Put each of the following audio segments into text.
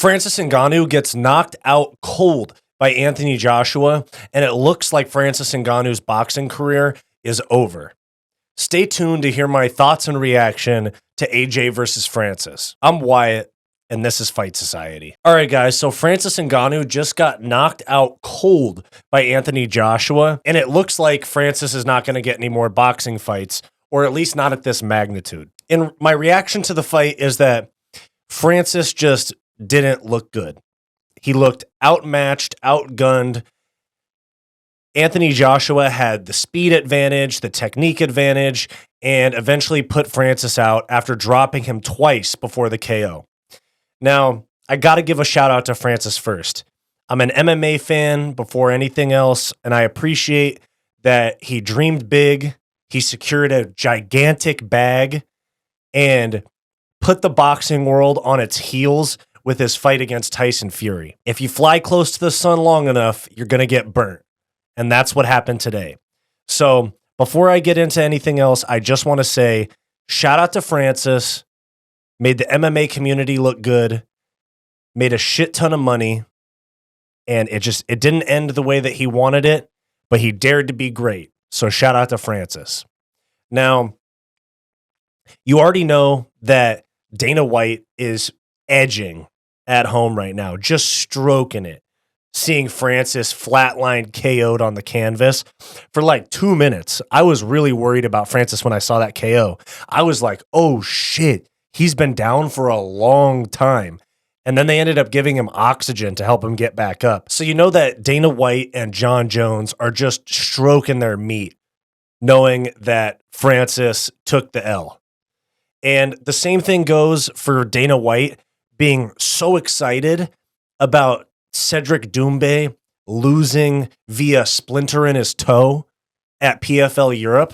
Francis Ngannou gets knocked out cold by Anthony Joshua, and it looks like Francis Ngannou's boxing career is over. Stay tuned to hear my thoughts and reaction to AJ versus Francis. I'm Wyatt, and this is Fight Society. All right, guys, so Francis Ngannou just got knocked out cold by Anthony Joshua, and it looks like Francis is not going to get any more boxing fights, or at least not at this magnitude. And my reaction to the fight is that Francis just didn't look good. He looked outmatched, outgunned. Anthony Joshua had the speed advantage, the technique advantage, and eventually put Francis out after dropping him twice before the KO. Now, I got to give a shout out to Francis first. I'm an MMA fan before anything else, and I appreciate that he dreamed big, he secured a gigantic bag, and put the boxing world on its heels with his fight against Tyson Fury. If you fly close to the sun long enough, you're going to get burnt. And that's what happened today. So before I get into anything else, I just want to say shout out to Francis. Made the MMA community look good. Made a shit ton of money. And it didn't end the way that he wanted it, but he dared to be great. So shout out to Francis. Now, you already know that Dana White is edging at home right now, just stroking it, seeing Francis flatline KO'd on the canvas for like 2 minutes. I was really worried about Francis when I saw that KO. I was like, oh shit, he's been down for a long time. And then they ended up giving him oxygen to help him get back up. So you know that Dana White and John Jones are just stroking their meat, knowing that Francis took the L. And the same thing goes for Dana White being so excited about Cedric Doumbé losing via splinter in his toe at PFL Europe,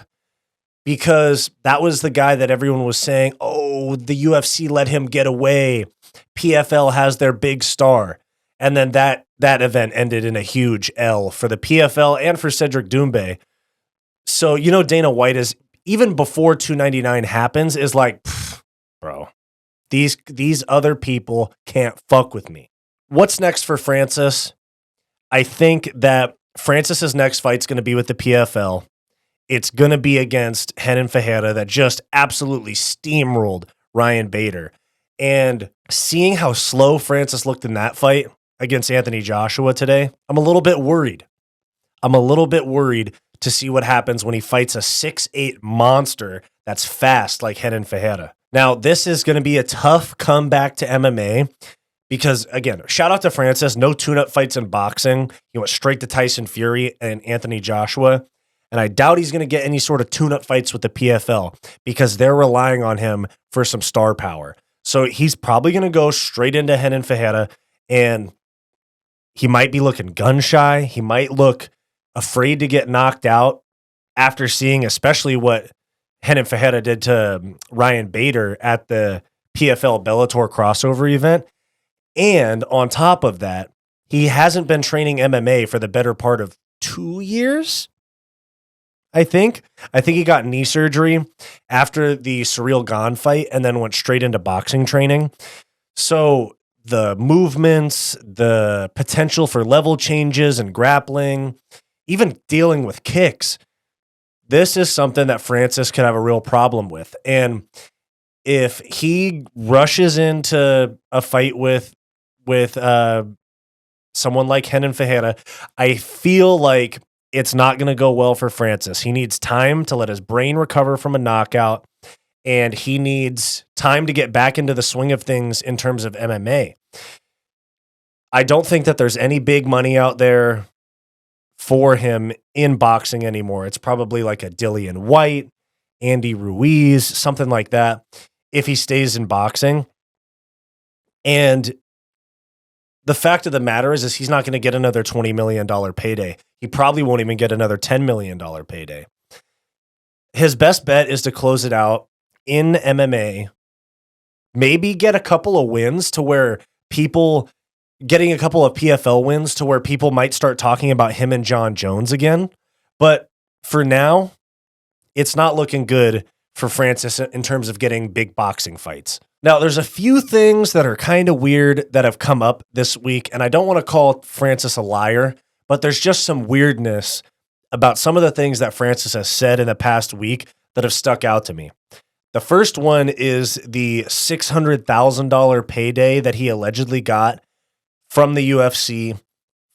because that was the guy that everyone was saying, oh, the UFC let him get away. PFL has their big star. And then that event ended in a huge L for the PFL and for Cedric Doumbé. So, you know, Dana White is, even before 299 happens, is like, bro, these other people can't fuck with me. What's next for Francis? I think that Francis's next fight's going to be with the PFL. It's going to be against Renan Ferreira that just absolutely steamrolled Ryan Bader. And seeing how slow Francis looked in that fight against Anthony Joshua today, I'm a little bit worried. I'm a little bit worried to see what happens when he fights a 6'8" monster that's fast like Renan Ferreira. Now, this is going to be a tough comeback to MMA because, again, shout out to Francis. No tune-up fights in boxing. He went straight to Tyson Fury and Anthony Joshua. And I doubt he's going to get any sort of tune-up fights with the PFL because they're relying on him for some star power. So he's probably going to go straight into Renan Ferreira, and he might be looking gun-shy. He might look afraid to get knocked out after seeing especially what Renan Ferreira did to Ryan Bader at the PFL Bellator crossover event. And on top of that, he hasn't been training MMA for the better part of 2 years. I think he got knee surgery after the Ciryl Gane fight and then went straight into boxing training. So the movements, the potential for level changes and grappling, even dealing with kicks, this is something that Francis could have a real problem with. And if he rushes into a fight with someone like Renan Ferreira, I feel like it's not going to go well for Francis. He needs time to let his brain recover from a knockout, and he needs time to get back into the swing of things in terms of MMA. I don't think that there's any big money out there for him in boxing anymore. It's probably like a Dillian White, Andy Ruiz, something like that, if he stays in boxing. And the fact of the matter is he's not going to get another $20 million payday. He probably won't even get another $10 million payday. His best bet is to close it out in MMA, maybe get a couple of wins to where people, getting a couple of PFL wins to where people might start talking about him and John Jones again. But for now, it's not looking good for Francis in terms of getting big boxing fights. Now, there's a few things that are kind of weird that have come up this week, and I don't want to call Francis a liar, but there's just some weirdness about some of the things that Francis has said in the past week that have stuck out to me. The first one is the $600,000 payday that he allegedly got from the UFC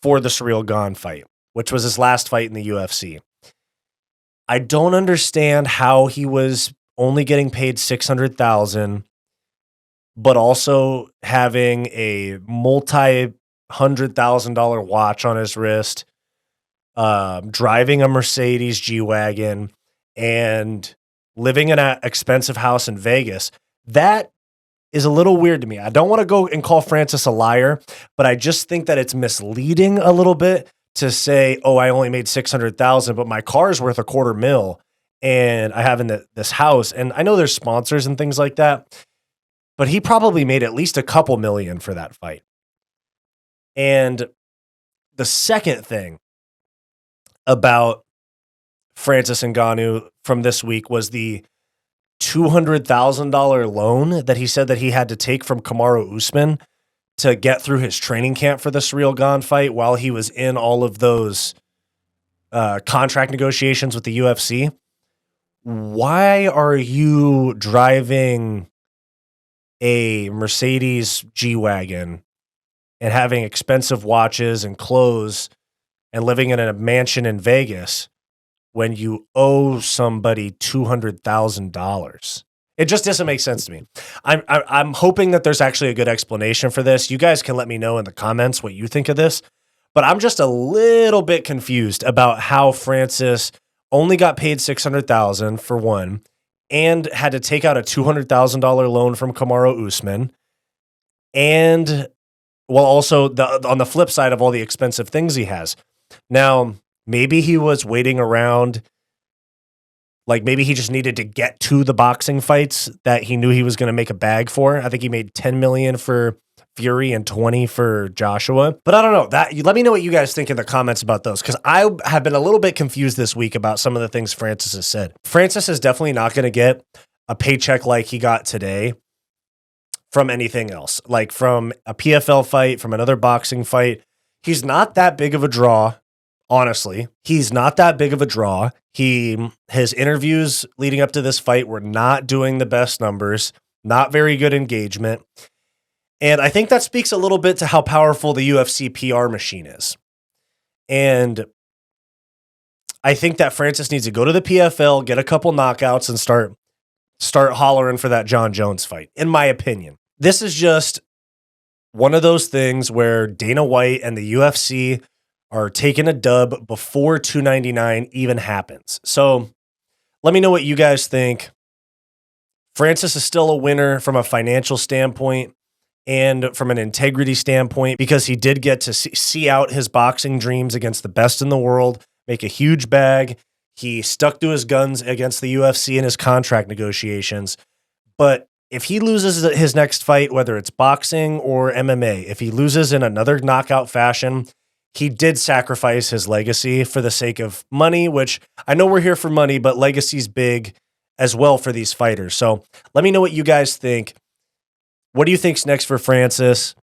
for the Ciryl Gane fight, which was his last fight in the UFC. I don't understand how he was only getting paid $600,000, but also having a multi-$100,000 watch on his wrist, driving a Mercedes G-Wagon, and living in an expensive house in Vegas. That is a little weird to me. I don't want to go and call Francis a liar, but I just think that it's misleading a little bit to say, oh, I only made $600,000, but my car is worth $250,000 and I have in this house. And I know there's sponsors and things like that, but he probably made at least a couple million for that fight. And the second thing about Francis Ngannou from this week was the $200,000 loan that he said that he had to take from Kamaru Usman to get through his training camp for the Ciryl Gane fight while he was in all of those contract negotiations with the UFC. Why are you driving a Mercedes G-Wagon and having expensive watches and clothes and living in a mansion in Vegas when you owe somebody $200,000? It just doesn't make sense to me. I'm hoping that there's actually a good explanation for this. You guys can let me know in the comments what you think of this, but I'm just a little bit confused about how Francis only got paid $600,000 for one, and had to take out a $200,000 loan from Kamaru Usman, and well, also on the flip side of all the expensive things he has. Now, maybe he was waiting around, like maybe he just needed to get to the boxing fights that he knew he was going to make a bag for. I think he made $10 million for Fury and 20 for Joshua. But I don't know. Let me know what you guys think in the comments about those, because I have been a little bit confused this week about some of the things Francis has said. Francis is definitely not going to get a paycheck like he got today from anything else, like from a PFL fight, from another boxing fight. He's not that big of a draw. Honestly, he's not that big of a draw. His interviews leading up to this fight were not doing the best numbers, not very good engagement. And I think that speaks a little bit to how powerful the UFC PR machine is. And I think that Francis needs to go to the PFL, get a couple knockouts, and start hollering for that John Jones fight, in my opinion. This is just one of those things where Dana White and the UFC are taking a dub before 299 even happens. So let me know what you guys think. Francis is still a winner from a financial standpoint and from an integrity standpoint, because he did get to see out his boxing dreams against the best in the world, make a huge bag. He stuck to his guns against the UFC in his contract negotiations. But if he loses his next fight, whether it's boxing or MMA, if he loses in another knockout fashion, he did sacrifice his legacy for the sake of money, which I know we're here for money, but legacy's big as well for these fighters. So let me know what you guys think. What do you think's next for Francis?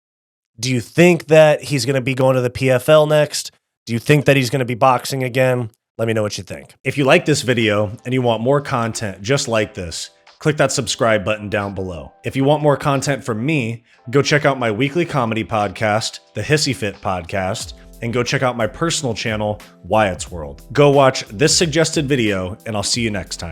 Do you think that he's going to be going to the PFL next? Do you think that he's going to be boxing again? Let me know what you think. If you like this video and you want more content just like this, click that subscribe button down below. If you want more content from me, go check out my weekly comedy podcast, the Hissyfit podcast, and go check out my personal channel, Wyatt's World. Go watch this suggested video, and I'll see you next time.